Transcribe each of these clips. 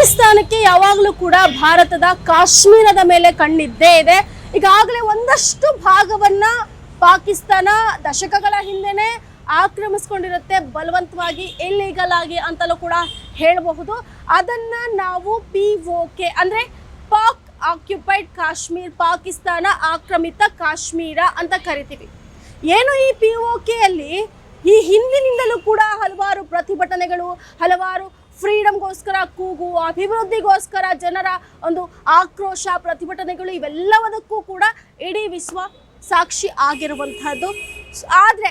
ಪಾಕಿಸ್ತಾನಕ್ಕೆ ಯಾವಾಗಲೂ ಕೂಡ ಭಾರತದ ಕಾಶ್ಮೀರದ ಮೇಲೆ ಕಣ್ಣಿದ್ದೇ ಇದೆ. ಈಗಾಗಲೇ ಒಂದಷ್ಟು ಭಾಗವನ್ನ ಪಾಕಿಸ್ತಾನ ದಶಕಗಳ ಹಿಂದೆನೆ ಆಕ್ರಮಿಸಿಕೊಂಡಿರುತ್ತೆ, ಬಲವಂತವಾಗಿ ಇಲ್ಲೀಗಲ್ ಆಗಿ ಅಂತಲೂ ಕೂಡ ಹೇಳಬಹುದು. ಅದನ್ನ ನಾವು POK ಅಂದ್ರೆ ಪಾಕ್ ಆಕ್ಯುಪೈಡ್ ಕಾಶ್ಮೀರ್, ಪಾಕಿಸ್ತಾನ ಆಕ್ರಮಿತ ಕಾಶ್ಮೀರ ಅಂತ ಕರಿತೀವಿ. ಏನು ಈ POK ಅಲ್ಲಿ ಈ ಹಿಂದಿನಿಂದಲೂ ಕೂಡ ಹಲವಾರು ಪ್ರತಿಭಟನೆಗಳು, ಹಲವಾರು ಫ್ರೀಡಮ್ಗೋಸ್ಕರ ಕೂಗು, ಅಭಿವೃದ್ಧಿಗೋಸ್ಕರ ಜನರ ಒಂದು ಆಕ್ರೋಶ, ಪ್ರತಿಭಟನೆಗಳು ಇವೆಲ್ಲದಕ್ಕೂ ಕೂಡ ಇಡೀ ವಿಶ್ವ ಸಾಕ್ಷಿ ಆಗಿರುವಂತಹದ್ದು. ಆದರೆ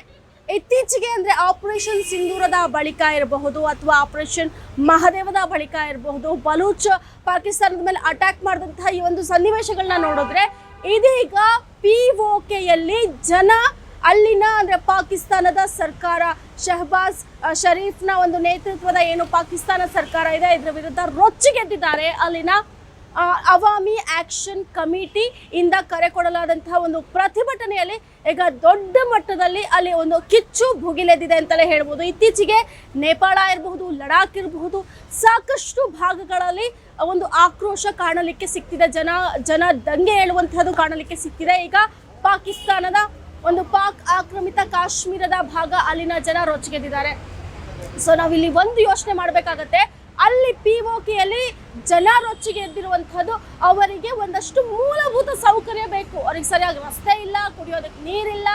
ಇತ್ತೀಚೆಗೆ ಅಂದರೆ ಆಪರೇಷನ್ ಸಿಂಧೂರದ ಬಳಿಕ ಇರಬಹುದು ಅಥವಾ ಆಪರೇಷನ್ ಮಹದೇವದ ಬಳಿಕ ಇರಬಹುದು, ಬಲೂಚ್ ಪಾಕಿಸ್ತಾನದ ಮೇಲೆ ಅಟ್ಯಾಕ್ ಮಾಡಿದಂತಹ ಈ ಒಂದು ಸನ್ನಿವೇಶಗಳನ್ನ ನೋಡಿದ್ರೆ ಇದೀಗ POKಯಲ್ಲಿ ಜನ ಅಲ್ಲಿನ ಅಂದರೆ ಪಾಕಿಸ್ತಾನದ ಸರ್ಕಾರ, ಶಹಬಾಜ್ ಶರೀಫ್ನ ಒಂದು ನೇತೃತ್ವದ ಏನು ಪಾಕಿಸ್ತಾನ ಸರ್ಕಾರ ಇದೆ ಇದರ ವಿರುದ್ಧ ರೊಚ್ಚಿಗೆದ್ದಿದ್ದಾರೆ. ಅಲ್ಲಿನ ಅವಾಮಿ ಆಕ್ಷನ್ ಕಮಿಟಿ ಇಂದ ಕರೆ ಕೊಡಲಾದಂತಹ ಒಂದು ಪ್ರತಿಭಟನೆಯಲ್ಲಿ ಈಗ ದೊಡ್ಡ ಮಟ್ಟದಲ್ಲಿ ಅಲ್ಲಿ ಒಂದು ಕಿಚ್ಚು ಭುಗಿಲೆದ್ದಿದೆ ಅಂತಲೇ ಹೇಳ್ಬೋದು. ಇತ್ತೀಚೆಗೆ ನೇಪಾಳ ಇರಬಹುದು, ಲಡಾಖ್ ಇರಬಹುದು, ಸಾಕಷ್ಟು ಭಾಗಗಳಲ್ಲಿ ಒಂದು ಆಕ್ರೋಶ ಕಾಣಲಿಕ್ಕೆ ಸಿಗ್ತಿದೆ, ಜನ ದಂಗೆ ಏಳುವಂತಹದ್ದು ಕಾಣಲಿಕ್ಕೆ ಸಿಗ್ತಿದೆ. ಈಗ ಪಾಕಿಸ್ತಾನದ ಒಂದು ಪಾಕ್ ಆಕ್ರಮಿತ ಕಾಶ್ಮೀರದ ಭಾಗ, ಅಲ್ಲಿನ ಜನ ರೊಚ್ಚಿಗೆದ್ದಿದ್ದಾರೆ. ಸೊ ನಾವಿಲ್ಲಿ ಒಂದು ಯೋಚನೆ ಮಾಡಬೇಕಾಗತ್ತೆ, ಅಲ್ಲಿ POKಯಲ್ಲಿ ಜನ ರೊಚ್ಚಿಗೆ ಎದ್ದಿರುವಂಥದ್ದು ಅವರಿಗೆ ಒಂದಷ್ಟು ಮೂಲಭೂತ ಸೌಕರ್ಯ ಬೇಕು. ಅವ್ರಿಗೆ ಸರಿಯಾಗಿ ರಸ್ತೆ ಇಲ್ಲ, ಕುಡಿಯೋದಕ್ಕೆ ನೀರಿಲ್ಲ,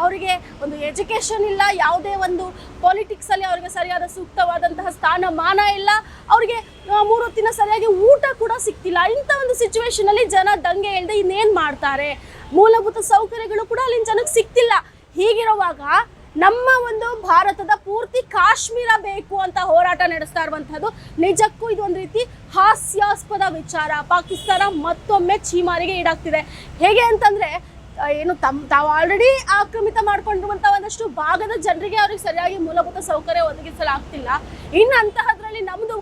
ಅವರಿಗೆ ಒಂದು ಎಜುಕೇಷನ್ ಇಲ್ಲ, ಯಾವುದೇ ಒಂದು ಪಾಲಿಟಿಕ್ಸಲ್ಲಿ ಅವರಿಗೆ ಸರಿಯಾದ ಸೂಕ್ತವಾದಂತಹ ಸ್ಥಾನಮಾನ ಇಲ್ಲ, ಅವರಿಗೆ 3 ಹೊತ್ತಿನ ಸರಿಯಾಗಿ ಊಟ ಕೂಡ ಸಿಗ್ತಿಲ್ಲ. ಇಂಥ ಒಂದು ಸಿಚುವೇಶನಲ್ಲಿ ಜನ ದಂಗೆ ಎಳ್ದೆ ಇನ್ನೇನು ಮಾಡ್ತಾರೆ? ಮೂಲಭೂತ ಸೌಕರ್ಯಗಳು ಕೂಡ ಅಲ್ಲಿನ ಜನಕ್ಕೆ ಸಿಗ್ತಿಲ್ಲ. ಹೀಗಿರುವಾಗ ನಮ್ಮ ಒಂದು ಭಾರತದ ಪೂರ್ತಿ ಕಾಶ್ಮೀರ ಬೇಕು ಅಂತ ಹೋರಾಟ ನಡೆಸ್ತಾ ಇರುವಂತಹದ್ದು ನಿಜಕ್ಕೂ ಇದು ಒಂದು ರೀತಿ ಹಾಸ್ಯಾಸ್ಪದ ವಿಚಾರ. ಪಾಕಿಸ್ತಾನ ಮತ್ತೊಮ್ಮೆ ಛೀಮಾರಿಗೆ ಈಡಾಗ್ತಿದೆ. ಹೇಗೆ ಅಂತಂದ್ರೆ ಏನು ತಾವು ಆಲ್ರೆಡಿ ಆಕ್ರಮಿತ ಮಾಡ್ಕೊಂಡಿರುವಂತ ಒಂದಷ್ಟು ಭಾಗದ ಜನರಿಗೆ ಅವ್ರಿಗೆ ಸರಿಯಾಗಿ ಮೂಲಭೂತ ಸೌಕರ್ಯ ಒದಗಿಸಲಾಗ್ತಿಲ್ಲ. ಇನ್ನು ಅಂತಹದ್ರಲ್ಲಿ ನಮ್ದು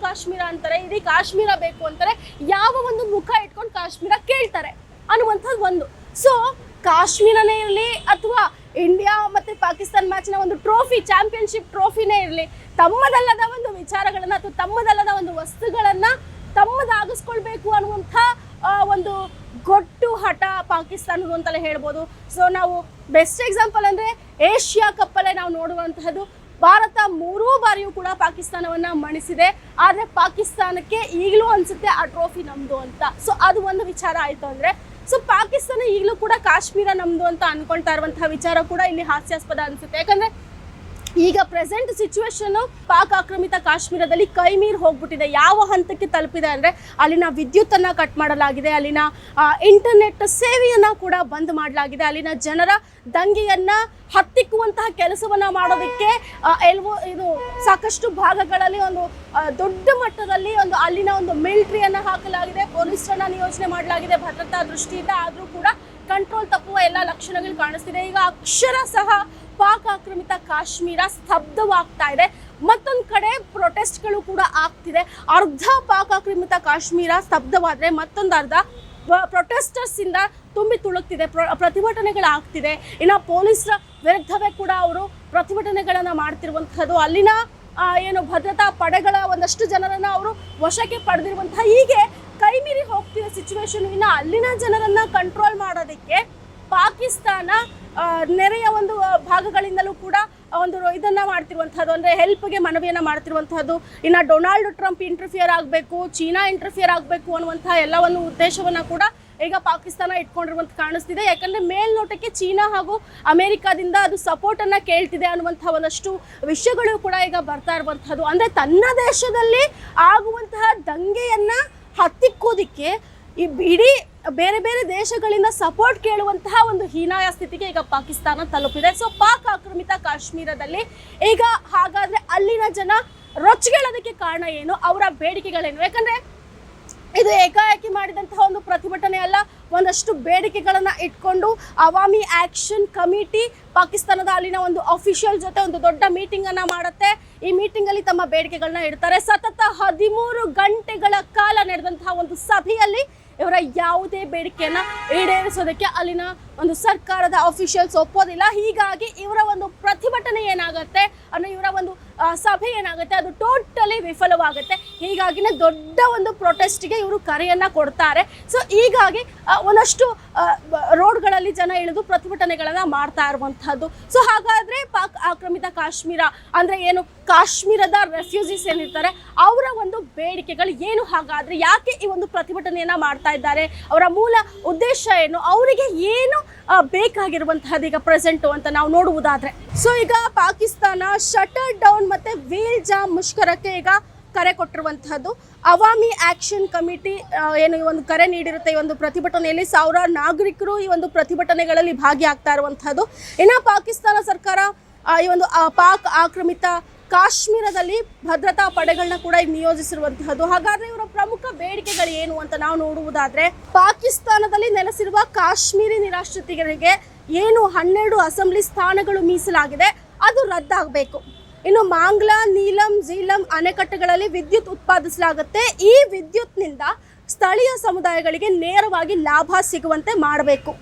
ಕಾಶ್ಮೀರ ಅಂತಾರೆ, ಇಡೀ ಕಾಶ್ಮೀರ ಬೇಕು ಅಂತಾರೆ, ಯಾವ ಒಂದು ಮುಖ ಇಟ್ಕೊಂಡು ಕಾಶ್ಮೀರ ಕೇಳ್ತಾರೆ ಅನ್ನುವಂಥದ್ದು ಒಂದು. ಸೊ ಕಾಶ್ಮೀರನೇ ಇರಲಿ ಅಥವಾ ಇಂಡಿಯಾ ಮತ್ತೆ ಪಾಕಿಸ್ತಾನ ಮ್ಯಾಚ್ನ ಒಂದು ಟ್ರೋಫಿ, ಚಾಂಪಿಯನ್ಶಿಪ್ ಟ್ರೋಫಿನೇ ಇರಲಿ, ತಮ್ಮದಲ್ಲದ ಒಂದು ವಿಚಾರಗಳನ್ನ ಅಥವಾ ತಮ್ಮದಲ್ಲದ ಒಂದು ವಸ್ತುಗಳನ್ನ ತಮ್ಮದಾಗಿಸ್ಕೊಳ್ಬೇಕು ಅನ್ನುವಂಥ ಒಂದು ಗೊಟ್ಟು ಹಠ ಪಾಕಿಸ್ತಾನದ್ದು ಅಂತಲೇ ಹೇಳ್ಬೋದು. ಸೊ ನಾವು ಬೆಸ್ಟ್ ಎಕ್ಸಾಂಪಲ್ ಅಂದರೆ ಏಷ್ಯಾ ಕಪ್ಪಲ್ಲೇ ನಾವು ನೋಡುವಂತಹದ್ದು, ಭಾರತ 3 ಬಾರಿಯೂ ಕೂಡ ಪಾಕಿಸ್ತಾನವನ್ನ ಮಣಿಸಿದೆ. ಆದರೆ ಪಾಕಿಸ್ತಾನಕ್ಕೆ ಈಗಲೂ ಅನ್ಸುತ್ತೆ ಆ ಟ್ರೋಫಿ ನಮ್ದು ಅಂತ. ಸೊ ಅದು ಒಂದು ವಿಚಾರ ಆಯ್ತು ಅಂದ್ರೆ, ಸೊ ಪಾಕಿಸ್ತಾನ ಈಗಲೂ ಕೂಡ ಕಾಶ್ಮೀರ ನಮ್ದು ಅಂತ ಅನ್ಕೊಳ್ತಾ ಇರುವಂತಹ ವಿಚಾರ ಕೂಡ ಇಲ್ಲಿ ಹಾಸ್ಯಾಸ್ಪದ ಅನ್ಸುತ್ತೆ. ಯಾಕಂದ್ರೆ ಈಗ ಪ್ರೆಸೆಂಟ್ ಸಿಚುವೇಶನ್ ಪಾಕ್ ಆಕ್ರಮಿತ ಕಾಶ್ಮೀರದಲ್ಲಿ ಕೈ ಮೀರಿ ಹೋಗ್ಬಿಟ್ಟಿದೆ. ಯಾವ ಹಂತಕ್ಕೆ ತಲುಪಿದೆ ಅಂದರೆ ಅಲ್ಲಿನ ವಿದ್ಯುತ್ತನ್ನು ಕಟ್ ಮಾಡಲಾಗಿದೆ, ಅಲ್ಲಿನ ಇಂಟರ್ನೆಟ್ ಸೇವೆಯನ್ನು ಕೂಡ ಬಂದ್ ಮಾಡಲಾಗಿದೆ, ಅಲ್ಲಿನ ಜನರ ದಂಗೆಯನ್ನು ಹತ್ತಿಕ್ಕುವಂತಹ ಕೆಲಸವನ್ನ ಮಾಡೋದಕ್ಕೆ ಇದು ಸಾಕಷ್ಟು ಭಾಗಗಳಲ್ಲಿ ಒಂದು ದೊಡ್ಡ ಮಟ್ಟದಲ್ಲಿ ಒಂದು ಅಲ್ಲಿನ ಒಂದು ಮಿಲಿಟರಿಯನ್ನು ಹಾಕಲಾಗಿದೆ, ಪೊಲೀಸರನ್ನ ನಿಯೋಜನೆ ಮಾಡಲಾಗಿದೆ ಭದ್ರತಾ ದೃಷ್ಟಿಯಿಂದ. ಆದರೂ ಕೂಡ ಕಂಟ್ರೋಲ್ ತಪ್ಪುವ ಎಲ್ಲ ಲಕ್ಷಣಗಳು ಕಾಣಿಸ್ತಿದೆ. ಈಗ ಅಕ್ಷರಶಃ ಪಾಕ್ ಆಕ್ರಮಿತ ಕಾಶ್ಮೀರ ಸ್ತಬ್ಧವಾಗ್ತಾ ಇದೆ. ಮತ್ತೊಂದು ಕಡೆ ಪ್ರೊಟೆಸ್ಟ್ಗಳು ಕೂಡ ಆಗ್ತಿದೆ. ಅರ್ಧ ಪಾಕ್ ಆಕ್ರಮಿತ ಕಾಶ್ಮೀರ ಸ್ತಬ್ಧವಾದ್ರೆ ಮತ್ತೊಂದು ಅರ್ಧ ಪ್ರೊಟೆಸ್ಟರ್ಸ್ ಇಂದ ತುಂಬಿ ತುಳುಕ್ತಿದೆ, ಪ್ರತಿಭಟನೆಗಳಾಗ್ತಿದೆ. ಇನ್ನು ಪೊಲೀಸರ ವಿರುದ್ಧವೇ ಕೂಡ ಅವರು ಪ್ರತಿಭಟನೆಗಳನ್ನ ಮಾಡ್ತಿರುವಂತಹದ್ದು, ಅಲ್ಲಿನ ಏನು ಭದ್ರತಾ ಪಡೆಗಳ ಒಂದಷ್ಟು ಜನರನ್ನ ಅವರು ವಶಕ್ಕೆ ಪಡೆದಿರುವಂತಹ, ಹೀಗೆ ಕೈ ಮೀರಿ ಹೋಗ್ತಿರೋ ಸಿಚುವೇಶನ್. ಇನ್ನು ಅಲ್ಲಿನ ಜನರನ್ನ ಕಂಟ್ರೋಲ್ ಮಾಡೋದಕ್ಕೆ ಪಾಕಿಸ್ತಾನ ನೆರೆಯ ಒಂದು ಭಾಗಗಳಿಂದಲೂ ಕೂಡ ಒಂದು ಇದನ್ನ ಮಾಡ್ತಿರುವಂತಹದ್ದು, ಅಂದ್ರೆ ಹೆಲ್ಪ್ಗೆ ಮನವಿಯನ್ನ ಮಾಡ್ತಿರುವಂತಹದ್ದು. ಇನ್ನು ಡೊನಾಲ್ಡ್ ಟ್ರಂಪ್ ಇಂಟರ್ಫಿಯರ್ ಆಗಬೇಕು, ಚೀನಾ ಇಂಟರ್ಫಿಯರ್ ಆಗಬೇಕು ಅನ್ನುವಂತಹ ಎಲ್ಲವನ್ನು ಉದ್ದೇಶವನ್ನ ಕೂಡ ಈಗ ಪಾಕಿಸ್ತಾನ ಇಟ್ಕೊಂಡಿರುವಂತ ಕಾಣಿಸ್ತಿದೆ. ಯಾಕಂದ್ರೆ ಮೇಲ್ನೋಟಕ್ಕೆ ಚೀನಾ ಹಾಗೂ ಅಮೆರಿಕಾದಿಂದ ಅದು ಸಪೋರ್ಟ್ ಅನ್ನ ಕೇಳ್ತಿದೆ ಅನ್ನುವಂತಹ ಒಂದಷ್ಟು ವಿಷಯಗಳು ಕೂಡ ಈಗ ಬರ್ತಾ ಇರುವಂತಹದ್ದು. ಅಂದ್ರೆ ತನ್ನ ದೇಶದಲ್ಲಿ ಆಗುವಂತಹ ದಂಗೆಯನ್ನ ಹತ್ತಿಕ್ಕೋದಿಕ್ಕೆ ಇಡೀ ಬೇರೆ ಬೇರೆ ದೇಶಗಳಿಂದ ಸಪೋರ್ಟ್ ಕೇಳುವಂತಹ ಒಂದು ಹೀನಾಯ ಸ್ಥಿತಿಗೆ ಈಗ ಪಾಕಿಸ್ತಾನ ತಲುಪಿದೆ. ಸೊ ಪಾಕ್ ಆಕ್ರಮಿತ ಕಾಶ್ಮೀರದಲ್ಲಿ ಈಗ ಹಾಗಾದ್ರೆ ಅಲ್ಲಿನ ಜನ ರೊಚ್ಚಿಗೆಳೋದಕ್ಕೆ ಕಾರಣ ಏನು, ಅವರ ಬೇಡಿಕೆಗಳೇನು? ಯಾಕಂದ್ರೆ ಇದು ಏಕಾಏಕಿ ಮಾಡಿದಂತಹ ಒಂದು ಪ್ರತಿಭಟನೆ ಅಲ್ಲ, ಒಂದಷ್ಟು ಬೇಡಿಕೆಗಳನ್ನ ಇಟ್ಕೊಂಡು ಅವಾಮಿ ಆಕ್ಷನ್ ಕಮಿಟಿ ಪಾಕಿಸ್ತಾನದ ಅಲ್ಲಿನ ಒಂದು ಅಫಿಷಿಯಲ್ ಜೊತೆ ಒಂದು ದೊಡ್ಡ ಮೀಟಿಂಗ್ ಅನ್ನ ಮಾಡುತ್ತೆ. ಈ ಮೀಟಿಂಗ್ ಅಲ್ಲಿ ತಮ್ಮ ಬೇಡಿಕೆಗಳನ್ನ ಇಡ್ತಾರೆ. ಸತತ 13 ಗಂಟೆಗಳ ಕಾಲ ನಡೆದಂತಹ ಒಂದು ಸಭೆಯಲ್ಲಿ ಇವರ ಯಾವುದೇ ಬೇಡಿಕೆಯನ್ನ ಈಡೇರಿಸೋದಕ್ಕೆ ಅಲ್ಲಿನ ಒಂದು ಸರ್ಕಾರದ ಅಫಿಷಿಯಲ್ಸ್ ಒಪ್ಪೋದಿಲ್ಲ. ಹೀಗಾಗಿ ಇವರ ಒಂದು ಪ್ರತಿಭಟನೆ ಏನಾಗುತ್ತೆ ಅಂದ್ರೆ ಇವರ ಒಂದು ಸಭೆ ಏನಾಗುತ್ತೆ ಅದು ಟೋಟಲಿ ವಿಫಲವಾಗುತ್ತೆ. ಹೀಗಾಗಿನೇ ದೊಡ್ಡ ಒಂದು ಪ್ರೊಟೆಸ್ಟ್ಗೆ ಇವರು ಕರೆಯನ್ನ ಕೊಡ್ತಾರೆ. ಸೊ ಹೀಗಾಗಿ ಒಂದಷ್ಟು ರೋಡ್ಗಳಲ್ಲಿ ಜನ ಇಳಿದು ಪ್ರತಿಭಟನೆಗಳನ್ನ ಮಾಡ್ತಾ ಇರುವಂತಹದ್ದು. ಸೊ ಹಾಗಾದ್ರೆ ಪಾಕ್ ಆಕ್ರಮಿತ ಕಾಶ್ಮೀರ ಅಂದ್ರೆ ಏನು, ಕಾಶ್ಮೀರದ ರೆಫ್ಯೂಜೀಸ್ ಏನಿರ್ತಾರೆ ಅವರ ಒಂದು ಬೇಡಿಕೆಗಳು ಏನು, ಹಾಗಾದ್ರೆ ಯಾಕೆ ಈ ಒಂದು ಪ್ರತಿಭಟನೆಯನ್ನ ಮಾಡ್ತಾ ಇದ್ದಾರೆ, ಅವರ ಮೂಲ ಉದ್ದೇಶ ಏನು, ಅವರಿಗೆ ಏನು ಬೇಕಾಗಿರುವಂತಹದ್ದು ಈಗ ಪ್ರೆಸೆಂಟು ಅಂತ ನಾವು ನೋಡುವುದಾದ್ರೆ. ಸೊ ಈಗ ಪಾಕಿಸ್ತಾನ ಶಟರ್ ಡೌನ್ ಮತ್ತೆ ವೀಲ್ ಜಾಮ್ ಮುಷ್ಕರಕ್ಕೆ ಈಗ ಕರೆ ಕೊಟ್ಟಿರುವಂತಹದ್ದು. ಅವಾಮಿ ಆಕ್ಷನ್ ಕಮಿಟಿ ಏನು ಈ ಒಂದು ಕರೆ ನೀಡಿರುತ್ತೆ. ಈ ಒಂದು ಪ್ರತಿಭಟನೆಯಲ್ಲಿ ಸಾವಿರಾರು ನಾಗರಿಕರು ಈ ಒಂದು ಪ್ರತಿಭಟನೆಗಳಲ್ಲಿ ಭಾಗಿಯಾಗ್ತಾ ಇರುವಂತಹದ್ದು. ಇನ್ನು ಪಾಕಿಸ್ತಾನ ಸರ್ಕಾರ ಈ ಒಂದು ಪಾಕ್ ಆಕ್ರಮಿತ ಕಾಶ್ಮೀರದಲ್ಲಿ ಭದ್ರತಾ ಪಡೆಗಳನ್ನ ಕೂಡ ನಿಯೋಜಿಸಿರುವಂತಹದ್ದು. ಹಾಗಾದ್ರೆ ಇವರ ಪ್ರಮುಖ ಬೇಡಿಕೆಗಳು ಏನು ಅಂತ ನಾವು ನೋಡುವುದಾದ್ರೆ, ಪಾಕಿಸ್ತಾನದಲ್ಲಿ ನೆಲೆಸಿರುವ ಕಾಶ್ಮೀರಿ ನಿರಾಶ್ರಿತರಿಗೆ ಏನು 12 ಅಸೆಂಬ್ಲಿ ಸ್ಥಾನಗಳು ಮೀಸಲಾಗಿದೆ ಅದು ರದ್ದಾಗಬೇಕು. ಇನ್ನು ಮಾಂಗ್ಲಾ, ನೀಲಂ, ಝೀಲಂ ಅಣೆಕಟ್ಟುಗಳಲ್ಲಿ ವಿದ್ಯುತ್ ಉತ್ಪಾದಿಸಲಾಗುತ್ತೆ. ಈ ವಿದ್ಯುತ್ನಿಂದ ಸ್ಥಳೀಯ ಸಮುದಾಯಗಳಿಗೆ ನೇರವಾಗಿ ಲಾಭ ಸಿಗುವಂತೆ ಮಾಡಬೇಕು.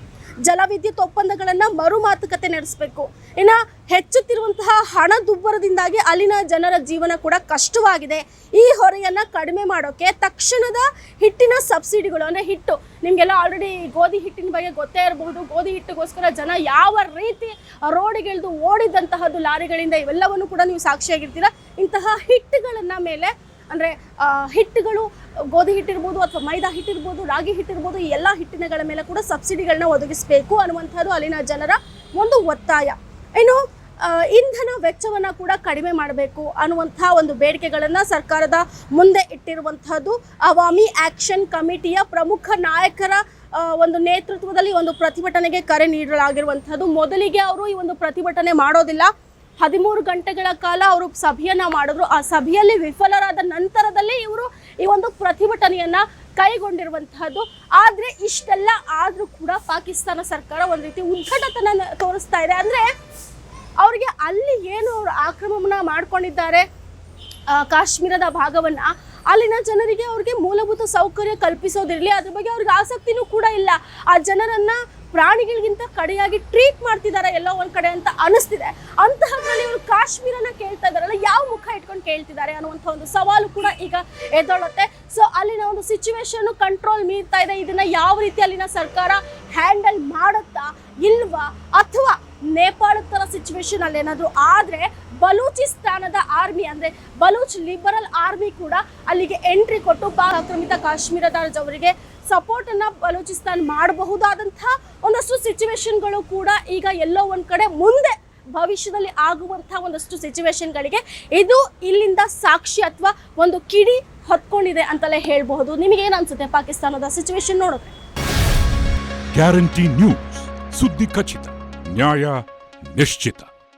ಜಲವಿದ್ಯುತ್ ಒಪ್ಪಂದಗಳನ್ನು ಮರು ಮಾತುಕತೆ ನಡೆಸಬೇಕು. ಇನ್ನು ಹೆಚ್ಚುತ್ತಿರುವಂತಹ ಹಣದುಬ್ಬರದಿಂದಾಗಿ ಅಲ್ಲಿನ ಜನರ ಜೀವನ ಕೂಡ ಕಷ್ಟವಾಗಿದೆ. ಈ ಹೊರೆಯನ್ನು ಕಡಿಮೆ ಮಾಡೋಕ್ಕೆ ತಕ್ಷಣದ ಹಿಟ್ಟಿನ ಸಬ್ಸಿಡಿಗಳು, ಅಂದರೆ ಹಿಟ್ಟು ನಿಮಗೆಲ್ಲ ಆಲ್ರೆಡಿ ಗೋಧಿ ಹಿಟ್ಟಿನ ಬಗ್ಗೆ ಗೊತ್ತೇ ಇರಬಹುದು. ಗೋಧಿ ಹಿಟ್ಟಿಗೋಸ್ಕರ ಜನ ಯಾವ ರೀತಿ ರೋಡಿಗಿಳಿದು ಓಡಿದಂತಹದ್ದು ಲಾರಿಗಳಿಂದ, ಇವೆಲ್ಲವನ್ನು ಕೂಡ ನೀವು ಸಾಕ್ಷಿಯಾಗಿರ್ತೀರ. ಇಂತಹ ಹಿಟ್ಟುಗಳನ್ನು ಮೇಲೆ ಅಂದರೆ ಹಿಟ್ಟುಗಳು, ಗೋಧಿ ಹಿಟ್ಟಿರ್ಬೋದು ಅಥವಾ ಮೈದಾ ಹಿಟ್ಟಿರ್ಬೋದು, ರಾಗಿ ಹಿಟ್ಟಿರ್ಬೋದು, ಈ ಎಲ್ಲ ಹಿಟ್ಟಿನಗಳ ಮೇಲೆ ಕೂಡ ಸಬ್ಸಿಡಿಗಳನ್ನ ಒದಗಿಸಬೇಕು ಅನ್ನುವಂಥದ್ದು ಅಲ್ಲಿನ ಜನರ ಒಂದು ಒತ್ತಾಯ. ಇನ್ನು ಇಂಧನ ವೆಚ್ಚವನ್ನು ಕೂಡ ಕಡಿಮೆ ಮಾಡಬೇಕು ಅನ್ನುವಂಥ ಒಂದು ಬೇಡಿಕೆಗಳನ್ನು ಸರ್ಕಾರದ ಮುಂದೆ ಇಟ್ಟಿರುವಂಥದ್ದು. ಅವಾಮಿ ಆಕ್ಷನ್ ಕಮಿಟಿಯ ಪ್ರಮುಖ ನಾಯಕರ ಒಂದು ನೇತೃತ್ವದಲ್ಲಿ ಒಂದು ಪ್ರತಿಭಟನೆಗೆ ಕರೆ ನೀಡಲಾಗಿರುವಂಥದ್ದು. ಮೊದಲಿಗೆ ಅವರು ಈ ಒಂದು ಪ್ರತಿಭಟನೆ ಮಾಡೋದಿಲ್ಲ, 13 ಗಂಟೆಗಳ ಕಾಲ ಅವರು ಸಭೆಯನ್ನ ಮಾಡಿದ್ರು. ಆ ಸಭೆಯಲ್ಲಿ ವಿಫಲರಾದ ನಂತರದಲ್ಲಿ ಇವರು ಈ ಒಂದು ಪ್ರತಿಭಟನೆಯನ್ನ ಕೈಗೊಂಡಿರುವಂತಹದ್ದು. ಆದ್ರೆ ಇಷ್ಟೆಲ್ಲ ಆದ್ರೂ ಕೂಡ ಪಾಕಿಸ್ತಾನ ಸರ್ಕಾರ ಒಂದು ರೀತಿ ಉದ್ಧಟತನ ತೋರಿಸ್ತಾ ಇದೆ. ಅಂದ್ರೆ ಅವರಿಗೆ ಅಲ್ಲಿ ಏನು ಅವರು ಆಕ್ರಮಣ ಮಾಡ್ಕೊಂಡಿದ್ದಾರೆ ಕಾಶ್ಮೀರದ ಭಾಗವನ್ನ, ಅಲ್ಲಿನ ಜನರಿಗೆ ಅವ್ರಿಗೆ ಮೂಲಭೂತ ಸೌಕರ್ಯ ಕಲ್ಪಿಸೋದಿರಲಿ, ಅದ್ರ ಬಗ್ಗೆ ಅವ್ರಿಗೆ ಆಸಕ್ತಿನೂ ಕೂಡ ಇಲ್ಲ. ಆ ಜನರನ್ನ ಪ್ರಾಣಿಗಳಿಗಿಂತ ಕಡೆಯಾಗಿ ಟ್ರೀಟ್ ಮಾಡ್ತಿದ್ದಾರೆ ಎಲ್ಲೋ ಒಂದ್ ಕಡೆ ಅಂತ ಅನಿಸ್ತಿದೆ. ಅಂತಹದ್ರಲ್ಲಿ ಇವರು ಕಾಶ್ಮೀರನ ಕೇಳ್ತಾ ಇದಾರಲ್ಲ, ಯಾವ ಮುಖ ಇಟ್ಕೊಂಡು ಕೇಳ್ತಿದ್ದಾರೆ ಅನ್ನುವಂಥ ಒಂದು ಸವಾಲು ಕೂಡ ಈಗ ಎದ್ದೊಳುತ್ತೆ. ಸೊ ಅಲ್ಲಿನ ಒಂದು ಸಿಚುವೇಶನ್ ಕಂಟ್ರೋಲ್ ಮೀರ್ತಾ ಇದೆ. ಇದನ್ನ ಯಾವ ರೀತಿ ಅಲ್ಲಿನ ಸರ್ಕಾರ ಹ್ಯಾಂಡಲ್ ಮಾಡುತ್ತಾ ಇಲ್ವಾ, ಅಥವಾ ನೇಪಾಳ ತರ ಸಿಚುವೇಶನ್ ಅಲ್ಲಿ ಏನಾದ್ರು ಆದ್ರೆ ಬಲೂಚಿಸ್ತಾನದ ಆರ್ಮಿ ಅಂದ್ರೆ ಬಲೂಚ್ ಲಿಬರಲ್ ಆರ್ಮಿ ಕೂಡ ಅಲ್ಲಿಗೆ ಎಂಟ್ರಿ ಕೊಟ್ಟು ಪಾಕ್ ಆಕ್ರಮಿತ ಕಾಶ್ಮೀರದವರಿಗೆ ಸಪೋರ್ಟ್ ಅನ್ನ ಬಲೂಚಿಸ್ತಾನ್ ಮಾಡಬಹುದಾದಂತಹ ಒಂದಷ್ಟು ಸಿಚುವೇಶನ್ಗಳು ಕೂಡ ಈಗ ಎಲ್ಲೋ ಒಂದ್ ಕಡೆ ಮುಂದೆ ಭವಿಷ್ಯದಲ್ಲಿ ಆಗುವಂತಹ ಒಂದಷ್ಟು ಸಿಚುವೇಶನ್ಗಳಿಗೆ ಇದು ಇಲ್ಲಿಂದ ಸಾಕ್ಷಿ ಅಥವಾ ಒಂದು ಕಿಡಿ ಹೊತ್ಕೊಂಡಿದೆ ಅಂತಲೇ ಹೇಳ್ಬಹುದು. ನಿಮಗೆ ಏನ್ ಅನ್ಸುತ್ತೆ ಪಾಕಿಸ್ತಾನದ ಸಿಚುವೇಶನ್ ನೋಡಿದ್ರೆ? ಗ್ಯಾರಂಟಿ ನ್ಯೂಸ್, ಸುದ್ದಿ ಖಚಿತ, ನ್ಯಾಯ ನಿಶ್ಚಿತ.